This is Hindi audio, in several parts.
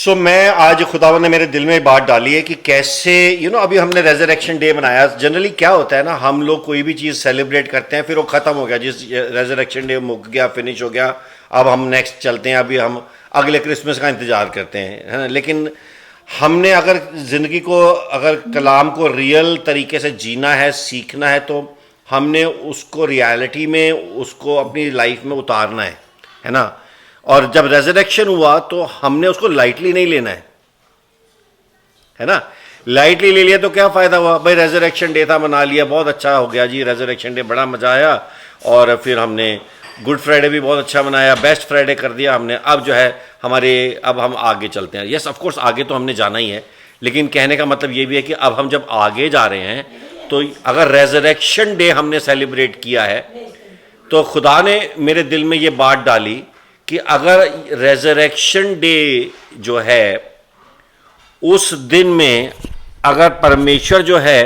मैं आज खुदावंद ने मेरे दिल में बात डाली है कि कैसे अभी हमने रेजरेक्शन डे मनाया। जनरली क्या होता है ना, हम लोग कोई भी चीज़ सेलिब्रेट करते हैं, फिर वो ख़त्म हो गया, जिस रेजरेक्शन डे मुक गया, फिनिश हो गया, अब हम नेक्स्ट चलते हैं, अभी हम अगले क्रिसमस का इंतज़ार करते हैं, है ना। लेकिन हमने अगर ज़िंदगी को, अगर कलाम को रियल तरीके से जीना है, सीखना है, तो हमने उसको रियलिटी में, उसको अपनी लाइफ में उतारना है ना। और जब रेजरेक्शन हुआ तो हमने उसको लाइटली नहीं लेना है ना। लाइटली ले लिया तो क्या फ़ायदा हुआ भाई, रेजरेक्शन डे था, मना लिया, बहुत अच्छा हो गया जी, रेजरेक्शन डे बड़ा मज़ा आया, और फिर हमने गुड फ्राइडे भी बहुत अच्छा मनाया, बेस्ट फ्राइडे कर दिया हमने। अब जो है अब हम आगे चलते हैं। यस, ऑफ कोर्स आगे तो हमने जाना ही है, लेकिन कहने का मतलब ये भी है कि अब हम जब आगे जा रहे हैं, तो अगर रेजरेक्शन डे हमने सेलिब्रेट किया है, तो खुदा ने मेरे दिल में ये बात डाली कि अगर रेजरेक्शन डे जो है, उस दिन में अगर परमेश्वर जो है,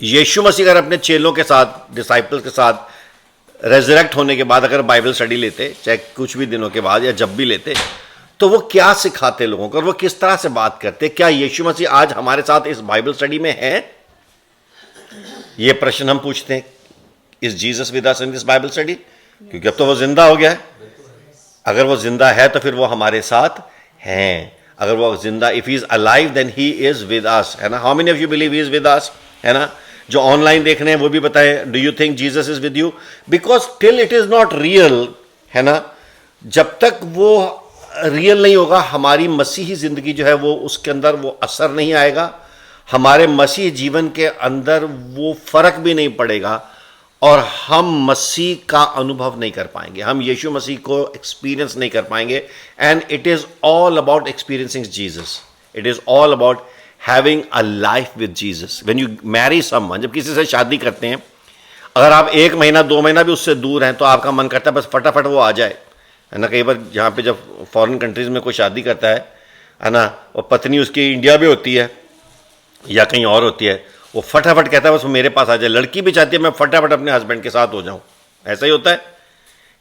यीशु मसीह अगर अपने चेलों के साथ, डिसाइपल्स के साथ रेजरेक्ट होने के बाद अगर बाइबल स्टडी लेते, चाहे कुछ भी दिनों के बाद या जब भी लेते, तो वो क्या सिखाते लोगों को, और वो किस तरह से बात करते। क्या यीशु मसीह आज हमारे साथ इस बाइबल स्टडी में है? ये प्रश्न हम पूछते हैं, is Jesus with us in this Bible study? क्योंकि अब तो वो जिंदा हो गया है। अगर वो जिंदा है तो फिर वो हमारे साथ हैं। अगर वो जिंदा, if he is alive then he is with us, है ना। How many of you believe he is with us, है ना। जो ऑनलाइन देख रहे हैं वो भी बताएं, do you think Jesus is with you? Because till it is not real, है ना, जब तक वो रियल नहीं होगा, हमारी मसीही जिंदगी जो है वो, उसके अंदर वो असर नहीं आएगा, हमारे मसीह जीवन के अंदर वो फर्क भी नहीं पड़ेगा, और हम मसीह का अनुभव नहीं कर पाएंगे, हम यीशु मसीह को एक्सपीरियंस नहीं कर पाएंगे। And it is all about experiencing Jesus, it is all about having a life with Jesus. When you Mary someone, जब किसी से शादी करते हैं, अगर आप 1 महीना 2 महीना भी उससे दूर हैं, तो आपका मन करता है बस फटाफट वो आ जाए, है ना। कई बार जहाँ पे जब फॉरेन कंट्रीज़ में कोई शादी करता है ना, और पत्नी उसकी इंडिया में होती है या कहीं और होती है, वो फटाफट कहता है बस वो मेरे पास आ जाए। लड़की भी चाहती है मैं फटाफट अपने हस्बैंड के साथ हो जाऊं, ऐसा ही होता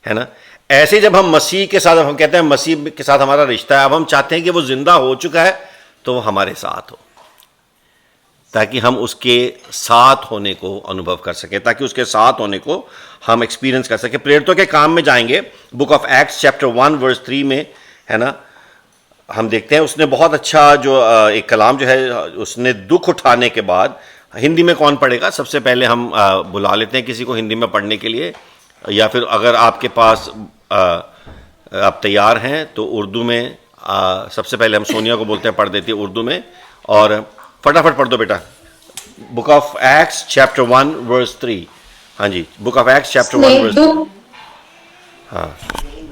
है ना। ऐसे जब हम मसीह के साथ, हम कहते हैं मसीह के साथ हमारा रिश्ता है, अब हम चाहते हैं कि वो जिंदा हो चुका है तो वो हमारे साथ हो, ताकि हम उसके साथ होने को अनुभव कर सके, ताकि उसके साथ होने को हम एक्सपीरियंस कर सके। प्रेरितों के काम में जाएंगे, book of Acts chapter 1 verse 3 में, है ना, हम देखते हैं उसने बहुत अच्छा जो एक कलाम जो है, उसने दुख उठाने के बाद, हिंदी में कौन पढ़ेगा? सबसे पहले हम बुला लेते हैं किसी को हिंदी में पढ़ने के लिए, या फिर अगर आपके पास आप तैयार हैं तो उर्दू में सबसे पहले हम सोनिया को बोलते हैं, पढ़ देती है उर्दू में, और फटाफट पढ़ दो बेटा। Book of Acts chapter 1 verse 3। हाँ जी, book of Acts chapter 1 verse 3। हाँ,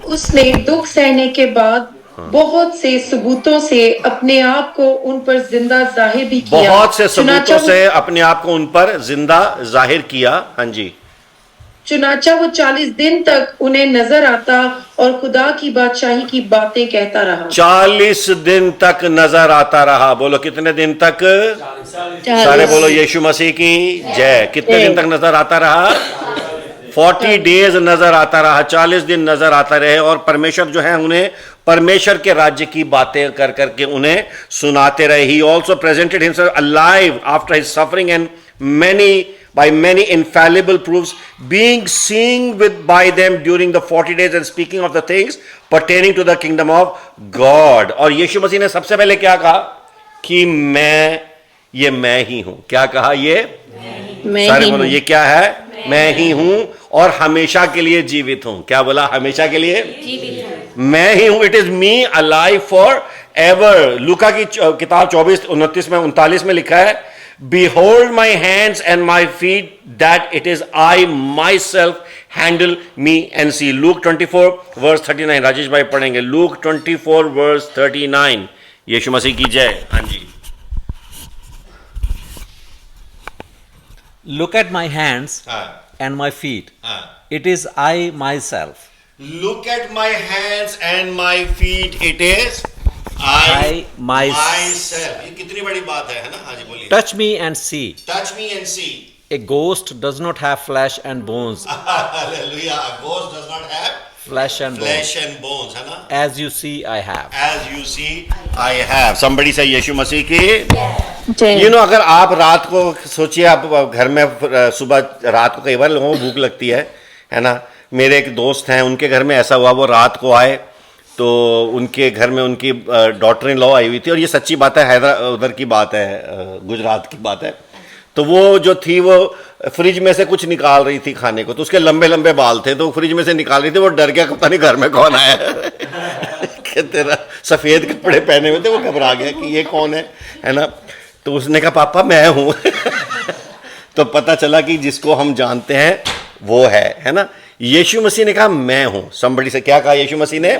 उसने दुख सहने के बाद बहुत से सबूतों से अपने आप को उन पर जिंदा जाहिर भी किया। बहुत से सबूतों से अपने आप को उन पर जिंदा जाहिर किया। हाँ जी, चुनाचा वो 40 दिन तक उन्हें नजर आता और खुदा की बादशाही की बातें कहता रहा। 40 दिन तक नजर आता रहा। बोलो कितने दिन तक? 40। सारे बोलो यीशु मसीह की जय। कितने दिन तक नजर आता रहा? 40 डेज नजर आता रहा, 40 दिन नजर आता रहे, और परमेश्वर जो है उन्हें परमेश्वर के राज्य की बातें कर करके उन्हें सुनाते रहे। He also presented himself alive after his suffering and by many infallible proofs, being seen by them during the 40 days and speaking of the things pertaining to the kingdom of God। और यीशु मसीह ने सबसे पहले क्या कहा कि मैं ही हूं। क्या कहा? सारे बोलो, ये क्या है? मैं ही हूं और हमेशा के लिए जीवित हूं। क्या बोला? हमेशा के लिए जीवित हूं, मैं ही हूं। It is me alive for ever. लूका की किताब 24:29 में 39 में लिखा है, Behold my hands and my feet, that it is I myself, handle me and see। Luke 24 verse 39। Rajesh भाई पढ़ेंगे Luke 24 verse 39। यीशु मसीह की जय। हाँ जी। Look at my hands and my feet. It is I myself. Look at my hands and my feet. It is I myself। ये कितनी बड़ी बात है ना। हाँ जी बोलिए। Touch me and see. Touch me and see। A ghost does not have flesh and bones. Hallelujah। A ghost does not have flesh and bones. Flesh and bones, है ना? As you see, I have. As you see, I have. Somebody say यीशु मसीह की। You know, अगर आप रात को सोचिए, आप घर में सुबह रात को कई बार लोगों को भूख लगती है ना? मेरे एक दोस्त हैं, उनके घर में ऐसा हुआ, वो रात को आए तो उनके घर में उनकी डॉटर इन लॉ आई हुई थी, और ये सच्ची बात है, उधर की बात है, गुजरात की बात है। तो वो जो थी वो फ्रिज में से कुछ निकाल रही थी खाने को, तो उसके लंबे लंबे बाल थे, तो फ्रिज में से निकाल रही थी, वो डर गया, पता नहीं घर में कौन आया कि तेरा सफ़ेद कपड़े पहने हुए थे, वो घबरा गया कि ये कौन है ना? तो उसने कहा पापा मैं हूँ तो पता चला कि जिसको हम जानते हैं वो है ना? यीशु मसीह ने कहा मैं हूं। somebody से क्या कहा यीशु मसीह ने?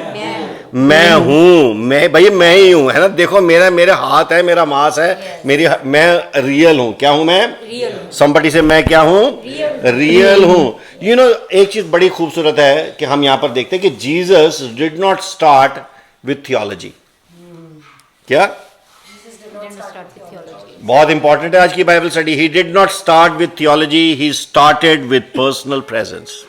मैं हूं, मैं ही हूं, है ना? देखो मेरे हाथ है, मेरा मांस है, मैं रियल हूं। क्या हूं मैं? somebody से मैं क्या हूं? रियल हूं। यू नो, एक चीज बड़ी खूबसूरत है कि हम यहां पर देखते हैं कि Jesus did not start with theology. क्या? बहुत इंपॉर्टेंट है आज की Bible study. He did not start with theology, he started with personal presence.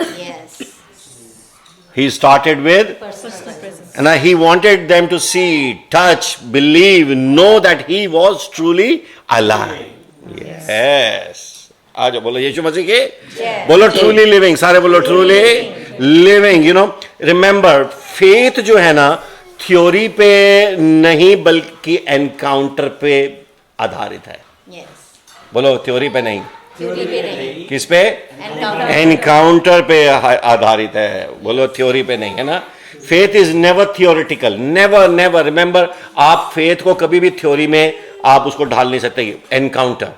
He started with personal presence. And he wanted them to see, touch, believe, know that he was truly alive. Yes. आज बोलो यीशु मसीह के, बोलो truly living, सारे बोलो truly living. You know, remember, faith जो है ना, थ्योरी पे नहीं बल्कि एनकाउंटर पे आधारित है। बोलो थ्योरी पे नहीं, किस पे? एनकाउंटर पे आधारित है। बोलो थ्योरी पे नहीं, है ना? Faith is never theoretical, never. Remember, आप फेथ को कभी भी थ्योरी में आप उसको ढाल नहीं सकते। एनकाउंटर,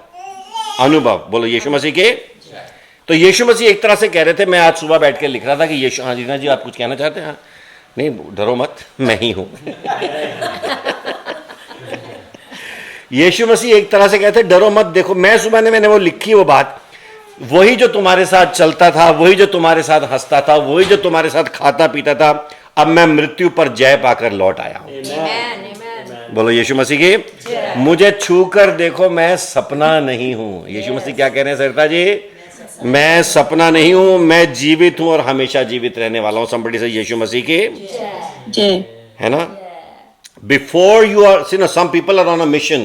अनुभव। बोलो यीशु मसीह के। तो यीशु मसीह एक तरह से कह रहे थे, मैं आज सुबह बैठ के लिख रहा था कि यीशु, हाँ जीना जी आप कुछ कहना चाहते हैं? हाँ नहीं, डरो मत, मैं ही हूं यीशु मसीह एक तरह से कहते डरो मत। देखो मैं सुबह ने मैंने वो लिखी वो बात, वही जो तुम्हारे साथ चलता था, वही जो तुम्हारे साथ हंसता था, वही जो तुम्हारे साथ खाता पीता था, अब मैं मृत्यु पर जय पाकर लौट आया हूं। बोलो यीशु मसीह की। मुझे छू कर देखो, मैं सपना नहीं हूं। यीशु मसीह क्या कह रहे हैं सरिता जी? मैं सपना नहीं हूं, मैं जीवित हूं और हमेशा जीवित रहने वाला हूं। somebody से यीशु मसीह की, है ना? Before you are, see, some people are on a mission.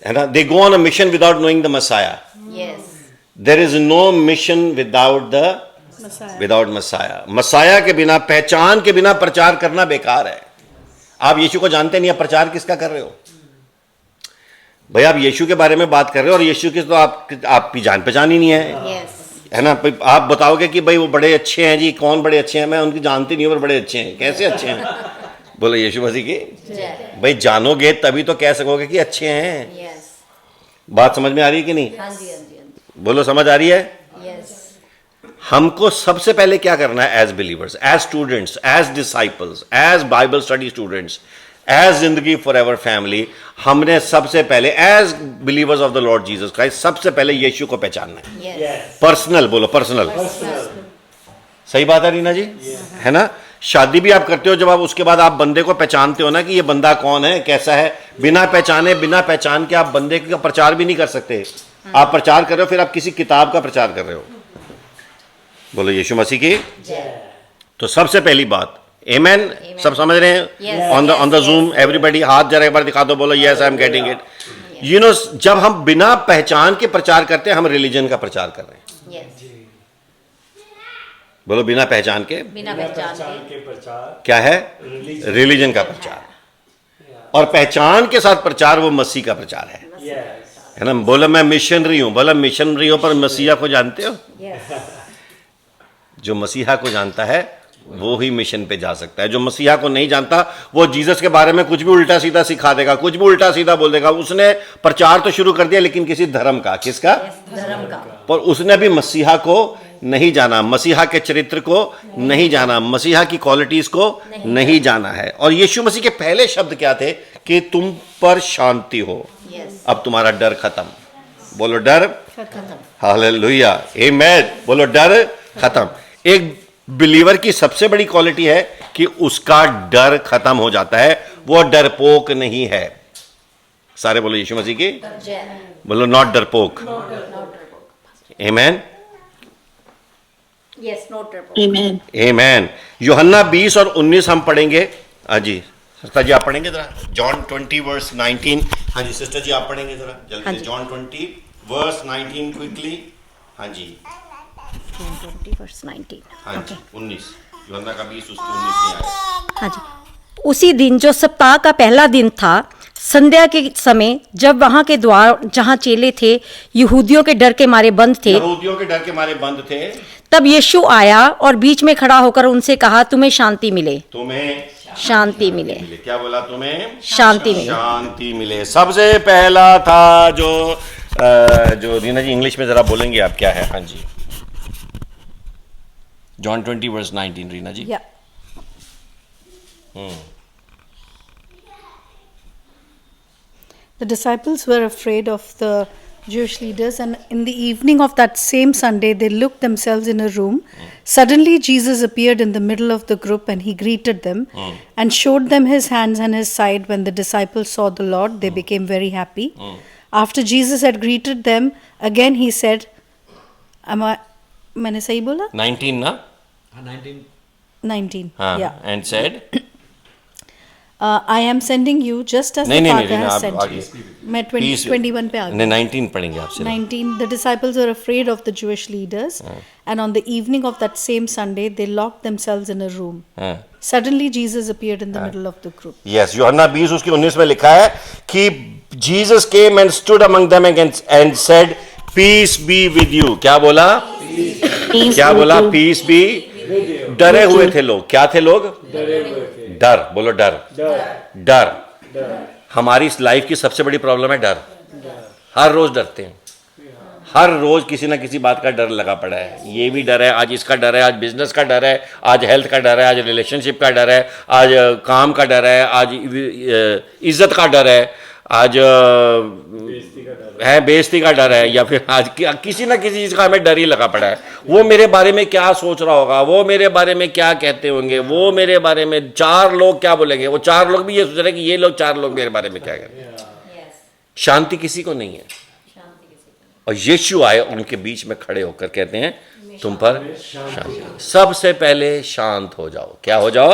And they go on a mission without knowing the Messiah. There is no mission without the Messiah. Messiah के बिना, पहचान के बिना प्रचार करना बेकार है। आप यीशु को जानते नहीं, आप प्रचार किसका कर रहे हो? भाई आप यीशु के बारे में बात कर रहे हो और यीशु की तो आपकी जान पहचान ही नहीं है। है ना? आप बताओगे कि भाई वो बड़े अच्छे हैं जी, कौन बड़े अच्छे हैं? मैं उनकी जानती नहीं हूं, पर बड़े अच्छे हैं। कैसे अच्छे हैं? बोलो यीशु मसीह की। भाई जानोगे तभी तो कह सकोगे कि अच्छे हैं। बात समझ में आ रही है कि नहीं? बोलो समझ आ रही है? हमको सबसे पहले क्या करना है as believers, as students, as disciples, as Bible study students, as जिंदगी फॉर एवर फैमिली, हमने सबसे पहले as believers of the Lord Jesus Christ सबसे पहले यीशु को पहचानना है। पर्सनल, बोलो पर्सनल। सही बात है रीना जी, है ना? शादी भी आप करते हो, जब आप उसके बाद आप बंदे को पहचानते हो ना कि ये बंदा कौन है, कैसा है। बिना पहचान के आप बंदे का प्रचार भी नहीं कर सकते। आप प्रचार कर रहे हो, फिर आप किसी किताब का प्रचार कर रहे हो। बोलो यीशु मसीह की। तो सबसे पहली बात, आमेन। सब समझ रहे हैं? ऑन द जूम एवरीबॉडी हाथ जरा एक बार दिखा दो, बोलो yes I am getting it. You know, जब हम बिना पहचान के प्रचार करते हैं, हम रिलीजन का प्रचार कर रहे हैं। बोलो बिना पहचान के प्रचार क्या है? रिलीजन का प्रचार। और पहचान के साथ प्रचार वो मसीह का प्रचार है ना? बोलो मैं मिशनरी हूं। बोलो मिशनरी हो पर मसीहा को जानते हो? जो मसीहा को जानता है वो ही मिशन पे जा सकता है। जो मसीहा को नहीं जानता वो जीसस के बारे में कुछ भी उल्टा सीधा सिखा देगा, कुछ भी उल्टा सीधा बोल देगा। उसने प्रचार तो शुरू कर दिया लेकिन किसी धर्म का, किसका? धर्म का। पर उसने भी मसीहा को नहीं जाना, मसीहा के चरित्र को नहीं जाना, मसीहा की क्वालिटीज को नहीं जाना है। और यीशु मसीह के पहले शब्द क्या थे? कि तुम पर शांति हो। अब तुम्हारा डर खत्म। बोलो डर खत्म। हालेलुया, आमीन। बोलो डर खत्म। एक बिलीवर की सबसे बड़ी क्वालिटी है कि उसका डर खत्म हो जाता है, वो डरपोक नहीं है। सारे बोलो यीशु मसीह की। बोलो नॉट डरपोक। आमीन। Yes, no trouble. Amen. आमेन। यूहन्ना 20 और 19 हम पढ़ेंगे। हाँ जी सिस्टर जी आप पढ़ेंगे जरा, जॉन 20 वर्स 19। हाँ जी सिस्टर जी आप पढ़ेंगे जरा जल्दी, जॉन 20 वर्स 19 क्विकली। हाँ जी 20 verse 19. हाँ जी 19, यूहन्ना का 20 उसके 19 में आया। हाँ जी। उसी दिन जो सप्ताह का पहला दिन था, संध्या के समय, जब वहां के द्वार जहां चेले थे यहूदियों के डर के मारे बंद थे, यहूदियों के डर के मारे बंद थे, तब यीशु आया और बीच में खड़ा होकर उनसे कहा, तुम्हें शांति मिले। तुम्हें शांति मिले। क्या बोला? तुम्हें शांति मिले। शांति मिले। सबसे पहला था जो रीना जी इंग्लिश में जरा बोलेंगे आप क्या है? हाँ जी John 20 verse 19 Reena ji. Yeah. The disciples were afraid of the Jewish leaders, and in the evening of that same Sunday, they looked themselves in a room. Suddenly, Jesus appeared in the middle of the group and he greeted them and showed them his hands and his side. When the disciples saw the Lord, they became very happy. After Jesus had greeted them, again he said, मैंने सही बोला? 19 ना? 19. हाँ, Yeah. and said I am sending you just as नहीं, the नहीं, Father नहीं, has आप sent आगे। you. मैं Peace- 21 पे आ गई. नहीं 19 पढ़ेंगे आपसे। 19. The disciples were afraid of the Jewish leaders, and on the evening of that same Sunday, they locked themselves in a room. हाँ। Suddenly, Jesus appeared in the middle of the group. Yes Yuhanna 20 उसकी 19 में लिखा है कि Jesus came and stood among them and said peace be with you. क्या बोला? क्या बोला? Peace be. डरे हुए थे लोग। क्या थे लोग? डर। बोलो डर। डर हमारी इस लाइफ की सबसे बड़ी प्रॉब्लम है, डर। हर रोज डरते हैं, हर रोज किसी ना किसी बात का डर लगा पड़ा है। ये भी डर है, आज इसका डर है, आज बिजनेस का डर है, आज हेल्थ का डर है, आज रिलेशनशिप का डर है, आज काम का डर है, आज इज्जत का डर है, आज बेइज्जती का डर है, या फिर आज किसी ना किसी चीज का हमें डर ही लगा पड़ा है। वो मेरे बारे में क्या सोच रहा होगा, वो मेरे बारे में क्या कहते होंगे, वो मेरे बारे में 4 लोग क्या बोलेंगे, वो 4 लोग भी ये सोच रहे हैं कि ये लोग 4 लोग मेरे बारे में क्या कहेंगे। शांति किसी को नहीं है। और यीशु आए उनके बीच में खड़े होकर कहते हैं तुम पर शांति। सबसे पहले शांत हो जाओ। क्या हो जाओ?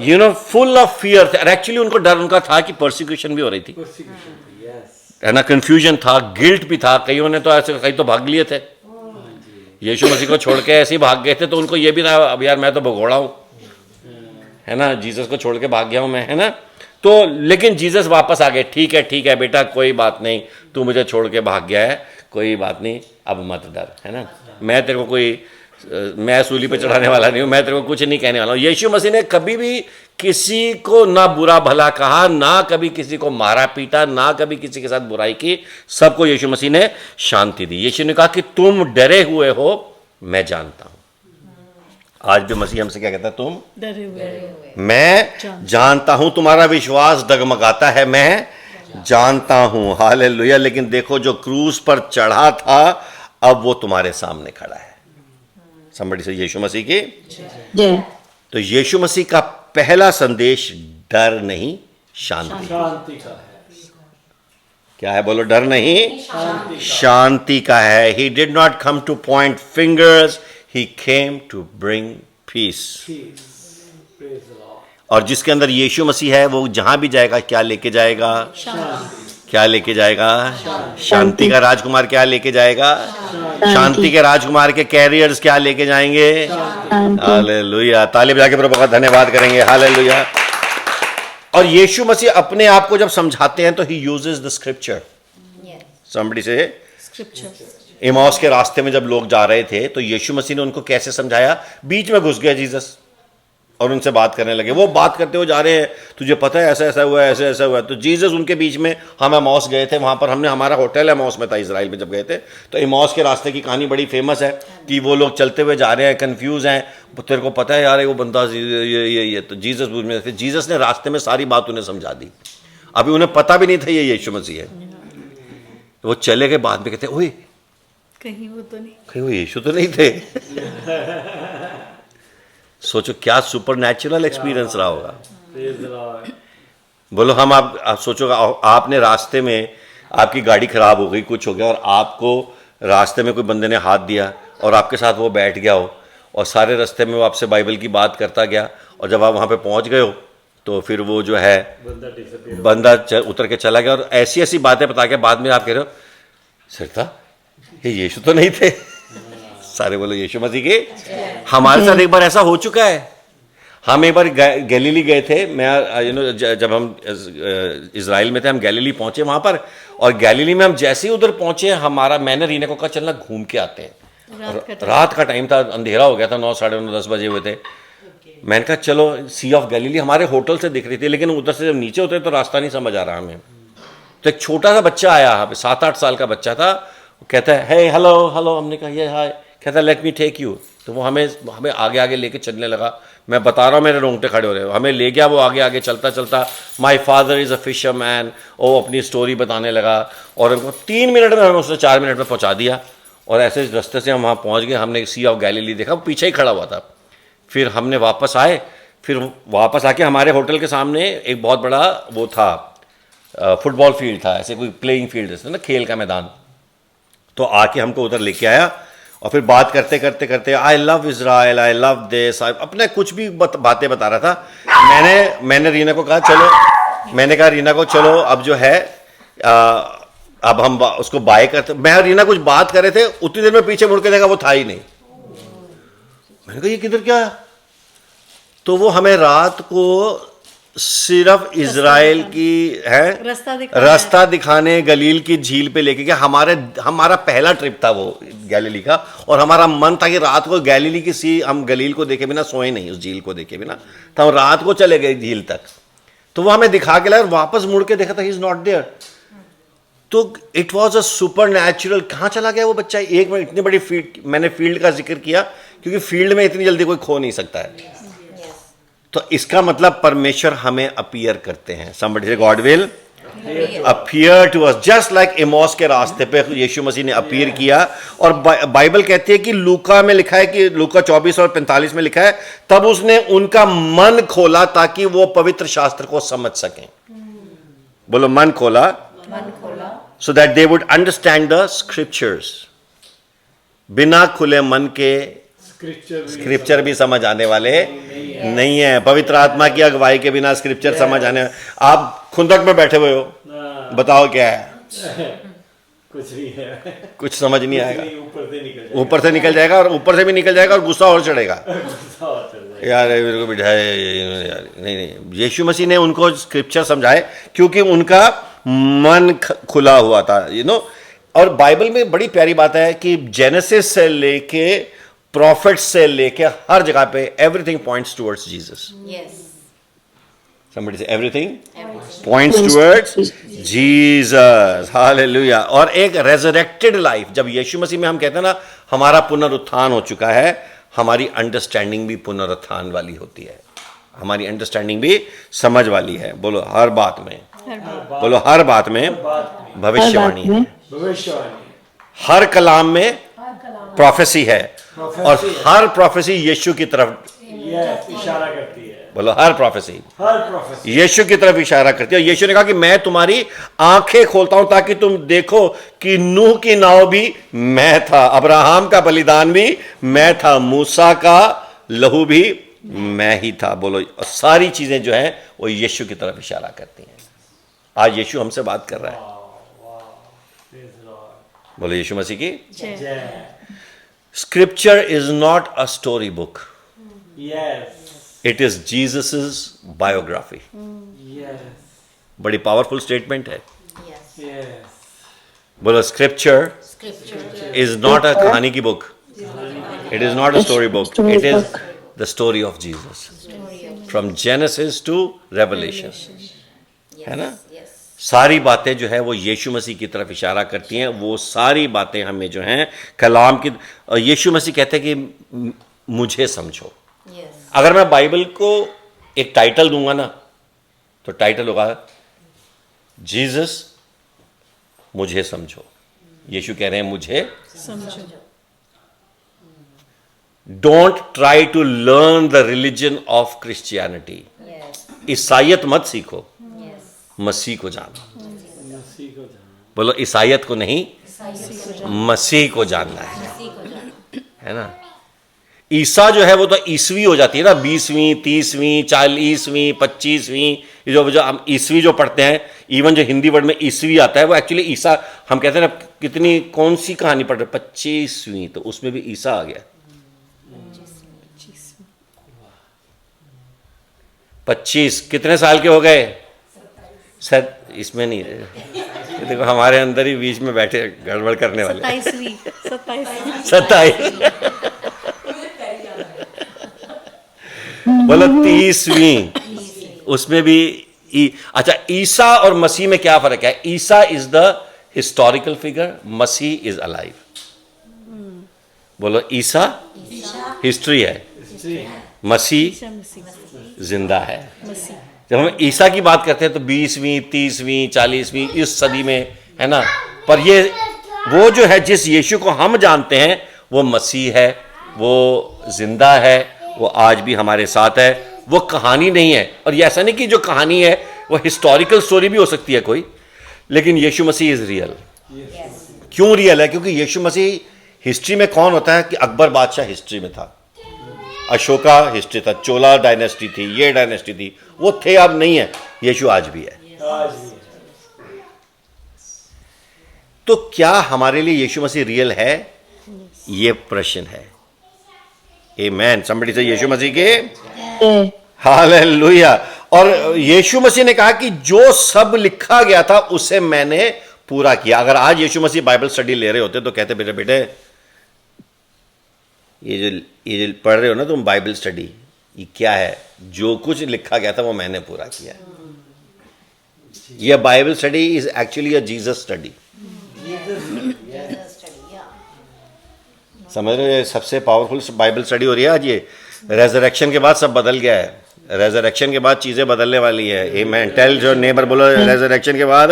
You know full of fear थे। एक्चुअली उनको डर उनका था कि परसिक्यूशन भी हो रही थी, है ना, कंफ्यूजन था, गिल्ट भी था। कईयों ने तो ऐसे कई तो भाग लिए थे, यीशु मसीह को छोड़ के ऐसे ही भाग गए थे। तो उनको ये भी ना अब यार मैं तो भगोड़ा हूं, है ना, जीसस को छोड़ के भाग गया हूं मैं, है ना। तो लेकिन जीसस वापस आ गए। ठीक है बेटा, कोई बात नहीं, तू मुझे छोड़ के भाग गया है, कोई बात नहीं, अब मत डर, है ना। मैं तेरे को मैं सूली पे चढ़ाने वाला नहीं हूं, मैं तेरे को कुछ नहीं कहने वाला हूं। यीशु मसीह ने कभी भी किसी को ना बुरा भला कहा, ना कभी किसी को मारा पीटा, ना कभी किसी के साथ बुराई की। सबको यीशु मसीह ने शांति दी। यीशु ने कहा कि तुम डरे हुए हो, मैं जानता हूं। आज भी मसीह हमसे क्या कहता है? तुम डरे हुए। मैं जानता हूं तुम्हारा विश्वास डगमगाता है, मैं जानता हूं। हालेलुया। लेकिन देखो जो क्रूस पर चढ़ा था अब वो तुम्हारे सामने खड़ा है। समबडी से यीशु मसीह की। जय। तो यीशु मसीह का पहला संदेश डर नहीं, शांति का है। क्या है? बोलो। डर नहीं, शांति का है। He did not come to point fingers, he came to bring peace. और जिसके अंदर यीशु मसीह है वो जहां भी जाएगा क्या लेके जाएगा? क्या लेके जाएगा? शांति का राजकुमार क्या लेके जाएगा? शांति के राजकुमार के कैरियर्स क्या लेके जाएंगे? हालेलुया। ताली बजा के प्रभु का धन्यवाद करेंगे। हालेलुया। और यीशु मसीह अपने आप को जब समझाते हैं तो he uses the scripture. Somebody से इमाउस के रास्ते में जब लोग जा रहे थे तो यीशु मसीह ने उनको कैसे समझाया? बीच में घुस गया जीसस और उनसे बात करने लगे। वो बात करते हुए जा रहे हैं, तुझे पता है ऐसा ऐसा हुआ है, ऐसा ऐसा हुआ है। तो जीसस उनके बीच में, हम इमाउस गए थे, वहाँ पर हमने, हमारा होटल इमाउस में था इजराइल में जब गए थे। तो इमाउस के रास्ते की कहानी बड़ी फेमस है कि वो लोग चलते हुए जा रहे हैं, कन्फ्यूज़ हैं, तेरे को पता है यार वो बंदा ये। तो जीसस में, फिर जीसस ने रास्ते में सारी बात उन्हें समझा दी। अभी उन्हें पता भी नहीं था ये यीशु मसीह है। वो चले गए, बाद में कहते ओए कहीं वो तो नहीं, कहीं वो यीशु तो नहीं थे। सोचो क्या सुपर नेचुरल एक्सपीरियंस रहा होगा। बोलो हम आप सोचो आपने रास्ते में, आपकी गाड़ी खराब हो गई, कुछ हो गया और आपको रास्ते में कोई बंदे ने हाथ दिया और आपके साथ वो बैठ गया हो और सारे रास्ते में वो आपसे बाइबल की बात करता गया, और जब आप वहाँ पे पहुँच गए हो तो फिर वो जो है बंदा उतर के चला गया, और ऐसी ऐसी बातें बता के बाद में आप कह रहे हो सरता ये यीशु तो नहीं थे। सारे बोलो यीशु मसीह के। हमारे साथ एक बार ऐसा हो चुका है। हम एक बार गैलीली गए थे, मैं जब हम इजराइल में थे, हम गैलीली पहुंचे वहां पर, और गैलीली में हम जैसे ही उधर पहुंचे मैंने रीना को कहा चलना घूम के आते हैं। रात का टाइम था, अंधेरा हो गया था, 9, साढ़े 9, 10 बजे हुए थे। मैंने कहा चलो सी ऑफ गैलीली हमारे होटल से दिख रही थी, लेकिन उधर से जब नीचे उतरे तो रास्ता नहीं समझ आ रहा हमें। तो एक छोटा सा बच्चा आया, 7-8 साल का बच्चा था, कहता है हे हेलो हेलो, हमने कहा ये हाय, कहता है लेट मी टेक यू। तो वो हमें आगे आगे लेके चलने लगा। मैं बता रहा हूँ मेरे रोंगटे खड़े हो रहे हो। हमें ले गया वो आगे आगे चलता चलता, my father is a fisherman, वो अपनी स्टोरी बताने लगा, और 3 मिनट में हमें उसने 4 मिनट में पहुँचा दिया। और ऐसे रास्ते से हम वहाँ पहुँच गए। हमने सी ऑफ गैलीली देखा, वो पीछे ही खड़ा हुआ था। फिर हमने वापस आए, फिर वापस आके हमारे होटल के सामने एक बहुत बड़ा वो था, फुटबॉल फील्ड था, ऐसे कोई प्लेइंग फील्ड जैसे ना, खेल का मैदान। तो आके हमको उधर लेके आया, और फिर बात करते करते करते I love Israel, I love this, अपने कुछ भी बातें बता रहा था। मैंने रीना को कहा चलो, मैंने कहा रीना को चलो अब जो है अब हम उसको बाय करते। मैं और रीना कुछ बात कर रहे थे, उतनी देर में पीछे मुड़ के देखा वो था ही नहीं। मैंने कहा ये किधर क्या है? तो वो हमें रात को सिर्फ इजराइल की है रास्ता दिखाने गलील की झील पे लेके गया। हमारा पहला ट्रिप था वो गैलीली का, और हमारा मन था कि रात को गैलीली की हम गलील को देखे बिना सोए नहीं, उस झील को देखे बिना। तो हम रात को चले गए झील तक, तो वो हमें दिखा के लाया, और वापस मुड़ के देखा था ही इज नॉट देयर। तो it was a super natural. कहाँ चला गया वो बच्चा? एक मिनट, इतनी बड़ी फील्ड, मैंने फील्ड का जिक्र किया क्योंकि फील्ड में इतनी जल्दी कोई खो नहीं सकता है। तो इसका मतलब परमेश्वर हमें अपीयर करते हैं। somebody say God will appear to us, just like Amos के रास्ते पे यीशु मसीह ने अपीयर किया। और बाइबल कहती है कि लूका में लिखा है कि लूका 24 और 45 में लिखा है, तब उसने उनका मन खोला ताकि वो पवित्र शास्त्र को समझ सकें। बोलो मन खोला, so that they would understand the scriptures। बिना खुले मन के स्क्रिप्चर भी समझ आने वाले नहीं है। पवित्र आत्मा की अगुवाई के बिना स्क्रिप्चर समझ आने। आप खुंदक में बैठे हुए हो, बताओ क्या है? कुछ नहीं है, कुछ समझ नहीं आएगा। ऊपर से निकल जाएगा, और ऊपर से भी निकल जाएगा, और गुस्सा और चढ़ेगा। यार मेरे को बिठाए यार, नहीं, यीशु मसीह ने उनको स्क्रिप्चर समझाए क्योंकि उनका मन खुला हुआ था, और बाइबल में बड़ी प्यारी बात है कि जेनेसिस से लेके प्रॉफिट से लेके हर जगह पे everything points towards Jesus. Somebody say everything points towards Jesus। Hallelujah. और एक रेजरेक्टेड लाइफ, जब यीशु मसीह में हम कहते हैं ना हमारा पुनरुत्थान हो चुका है, हमारी अंडरस्टैंडिंग भी पुनरुत्थान वाली होती है, हमारी अंडरस्टैंडिंग भी समझ वाली है। बोलो हर बात में, बोलो हर बात में भविष्यवाणी है, हर कलाम में प्रोफेसी है, और हर प्रोफेसी यीशु की तरफ इशारा करती है। बोलो हर प्रोफेसी यीशु की तरफ इशारा करती है। यीशु ने कहा कि मैं तुम्हारी आंखें खोलता हूं ताकि तुम देखो कि नूह की नाव भी मैं था, अब्राहम का बलिदान भी मैं था, मूसा का लहू भी मैं ही था। बोलो सारी चीजें जो है वो यीशु की तरफ इशारा करती हैं। आज यीशु हमसे बात कर रहा है। बोलो यीशु मसीह की। Scripture is not a story book. Yes. It is Jesus's biography. Yes. बड़ी पावरफुल स्टेटमेंट है। Yes. बोलो Scripture is not a कहानी की book. It is not a story book. It is the story of Jesus. From Genesis to Revelation. है ना? सारी बातें जो है वो यीशु मसीह की तरफ इशारा करती हैं। वो सारी बातें हमें जो हैं कलाम की, यीशु मसीह कहते हैं कि मुझे समझो। अगर मैं बाइबल को एक टाइटल दूंगा ना, तो टाइटल होगा जीसस मुझे समझो। यीशु कह रहे हैं मुझे समझो। Don't try to learn the religion of Christianity. ईसाईयत मत सीखो, मसीह को जानो। बोलो ईसाईयत को नहीं, मसीह को जानना है। है ना। ईसा जो है वो तो ईसवी हो जाती है ना, 20वीं 30वीं 40वीं 25वीं, जो हम ईसवी जो पढ़ते हैं, इवन जो हिंदी वर्ड में ईसवी आता है वो एक्चुअली ईसा, हम कहते हैं ना कितनी कौन सी कहानी पढ़ रहे, 25वीं, तो उसमें भी ईसा आ गया। 25 कितने साल के हो गए? सर इसमें नहीं है, ये देखो हमारे अंदर ही बीच में बैठे गड़बड़ करने वाले। 27 बोलो 30वीं, उसमें भी अच्छा, ईसा और मसीह में क्या फर्क है? ईसा इज द हिस्टोरिकल फिगर, मसीह इज अलाइव। बोलो ईसा हिस्ट्री है, मसीह जिंदा है। जब हम ईसा की बात करते हैं तो 20वीं 30वीं 40वीं इस सदी में, है ना। पर ये वो जो है जिस यीशु को हम जानते हैं वो मसीह है, वो जिंदा है, वो आज भी हमारे साथ है, वो कहानी नहीं है। और ये ऐसा नहीं कि जो कहानी है वो हिस्टोरिकल स्टोरी भी हो सकती है कोई, लेकिन यीशु मसीह इज रियल। क्यों रियल है? क्योंकि यीशु मसीह हिस्ट्री में कौन होता है कि अकबर बादशाह हिस्ट्री में था, अशोका हिस्ट्री था, चोला डायनेस्टी थी, ये डायनेस्टी थी, वो थे, अब नहीं है। यीशु आज भी है। तो क्या हमारे लिए यीशु मसीह रियल है? ये प्रश्न है। आमेन। समबडी से यीशु मसीह के हालेलुया। और यीशु मसीह ने कहा कि जो सब लिखा गया था उसे मैंने पूरा किया। अगर आज यीशु मसीह बाइबल स्टडी ले रहे होते तो कहते बेटे बेटे ये जो पढ़ रहे हो ना तुम बाइबल स्टडी, ये क्या है? जो कुछ लिखा गया था वो मैंने पूरा किया। ये Bible study is actually a Jesus study. समझ रहे हो? ये सबसे पावरफुल बाइबल स्टडी हो रही है आज। ये रेजरेक्शन के बाद सब बदल गया है। रेजरेक्शन के बाद चीजें बदलने वाली है। आमेन। टेल जो नेबर, बोलो रेजरेक्शन के बाद